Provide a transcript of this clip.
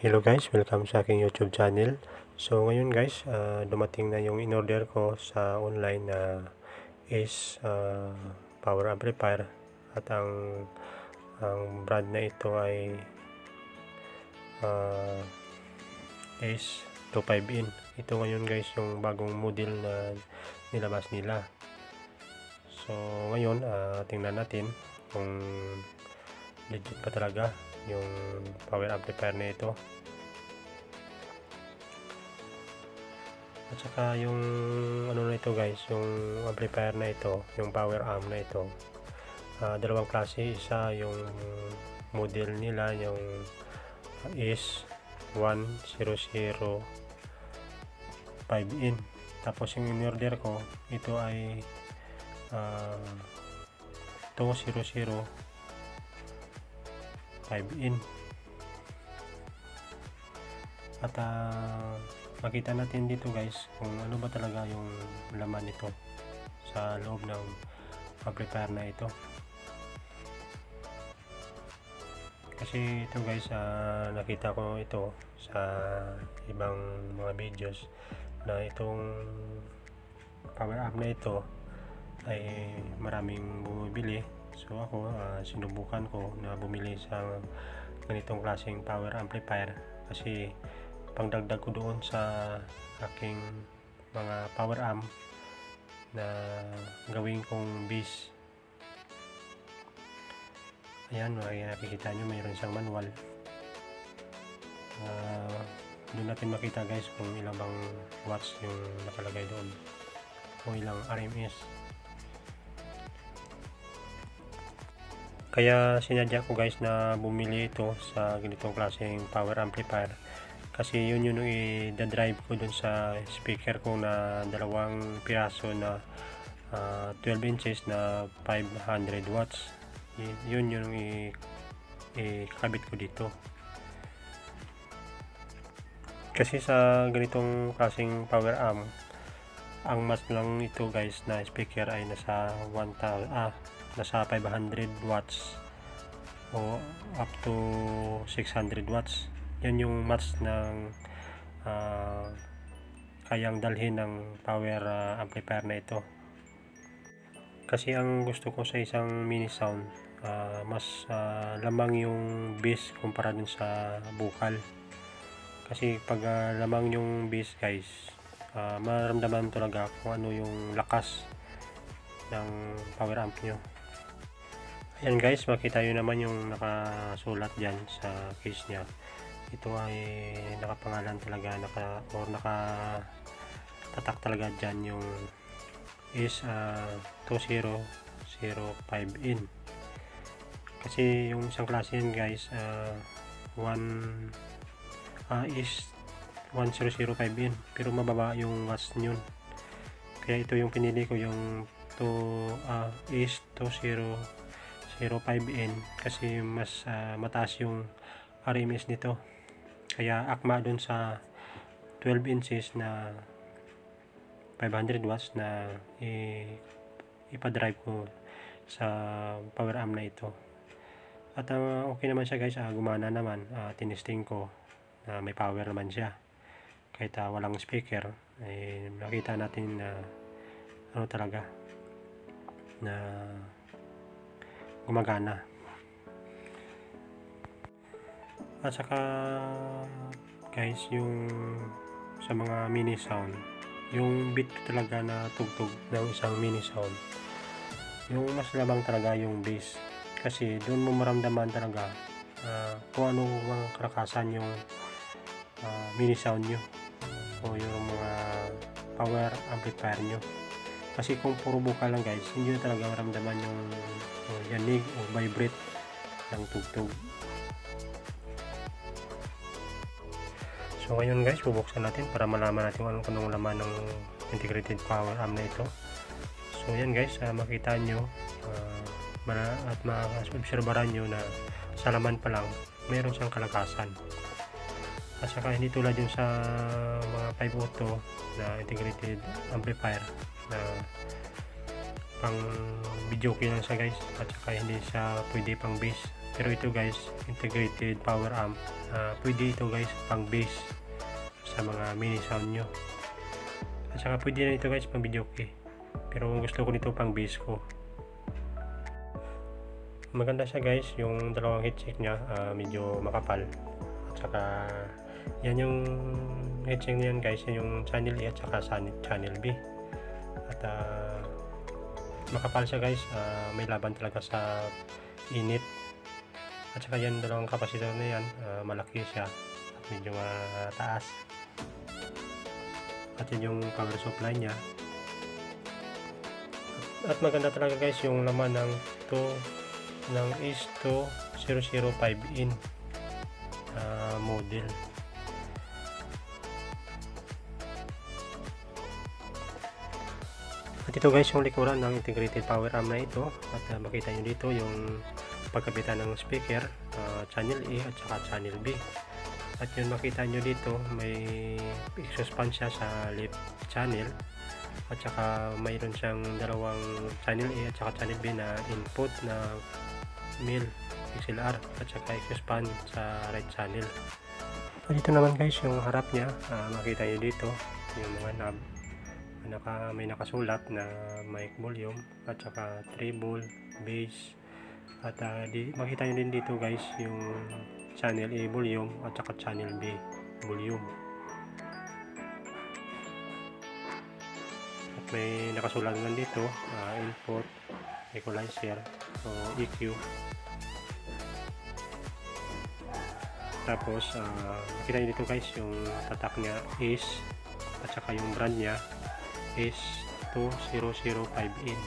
Hello guys, welcome sa aking YouTube channel. So ngayon guys, dumating na yung in-order ko sa online na is power amplifier at ang brand na ito ay is 25 in. Ito ngayon guys yung bagong model na nilabas nila. So ngayon, tingnan natin kung legit pa talaga yung power amplifier na ito. At saka yung ano na ito guys, yung amplifier na ito, yung power amp na ito, dalawang klase. Isa yung model nila, yung is 1005 in. Tapos yung in-order ko, ito ay 2005 in. At makita natin dito guys kung ano ba talaga yung laman nito sa loob ng amplifier na ito. Kasi ito guys, nakita ko ito sa ibang mga videos na itong power amp na ito ay maraming bumibili. So ako, sinubukan ko na bumili sa ganitong klaseng power amplifier kasi pangdagdag ko doon sa aking mga power amp na gawin kong base. Ayan, makikita nyo mayroon siyang manual. Doon natin makita guys kung ilang bang watts yung nakalagay doon o ilang RMS. Kaya sinadya ko guys na bumili ito sa ganitong klaseng power amplifier kasi yun yung i-drive ko dun sa speaker ko na dalawang piraso na 12 inches na 500 watts. Yun yung ikabit ko dito. Kasi sa ganitong klaseng power amp, ang mas lang ito guys na speaker ay nasa 500 watts o up to 600 watts. Yan yung max ng kayang dalhin ng power amplifier na ito. Kasi ang gusto ko sa isang mini sound, mas lamang yung bass kumpara dun sa vocal. Kasi pag lamang yung bass guys, maramdaman talaga kung ano yung lakas ng power amp nyo. Ayan guys, makita nyo naman yung nakasulat dyan sa case nya. Ito ay nakapangalan talaga, nakatatak talaga dyan yung is 2005 in. Kasi yung isang klase yan guys, is 1005 in, pero mababa yung watts yun. Kaya ito yung pinili ko, yung is 2005 in, kasi mas mataas yung RMS nito. Kaya akma dun sa 12 inches na 500 watts na ipa-drive ko sa power amp na ito. At okay naman siya guys, gumana naman. Tinesting ko na may power naman siya kahit walang speaker. Nakita natin na ano talaga na gumagana. At saka guys, yung sa mga mini sound, yung beat talaga na tugtog ng isang mini sound, yung mas labang talaga yung bass. Kasi doon mo maramdaman talaga kung ano ang karakasan yung mini sound nyo o yung mga power amplifier nyo. Kasi kung puro vocal lang guys, hindi nyo talaga maramdaman yung yanig o vibrate ng tugtog. So ngayon guys, bubuksan natin para malaman natin kung anong laman ng integrated power amp na ito. So yan guys, makita nyo at ma-obserbaran nyo na sa laman pa lang mayroon siyang kalakasan. At saka hindi tulad yung sa mga 5 auto na integrated amplifier na pang video key lang siya guys, at saka hindi siya pwede pang bass. Pero ito guys, integrated power amp, pwede ito guys pang bass sa mga mini sound nyo, at saka pwede na ito guys pang video key, pero gusto ko nito pang bass ko. Maganda siya guys, yung dalawang headset nya medyo makapal, at saka yan yung headset niyan guys, yan yung channel A at saka channel B, at makapal siya guys, may laban talaga sa init. At saka yan dalawang kapasitor na yan, malaki siya at medyo taas, at yun yung power supply nya. At maganda talaga guys yung laman ng S2005in model. At ito guys yung likuran ng integrated power amp na ito, at makita nyo dito yung pagkabitan ng speaker, channel A at saka channel B. At yun makita nyo dito may exhaust fan siya sa left channel, at saka mayroon siyang dalawang channel A at saka channel B na input na mil XLR, at saka exhaust fan sa right channel. At dito naman guys yung harap nya, makita nyo dito yung mga knob, may nakasulat na mic volume at saka treble, bass, at makita nyo din dito guys yung channel A volume at saka channel B volume. At may nakasulat naman dito input, equalizer, so EQ. Tapos makita nyo dito guys yung tatak nya is, at saka yung brand nya is S2005in.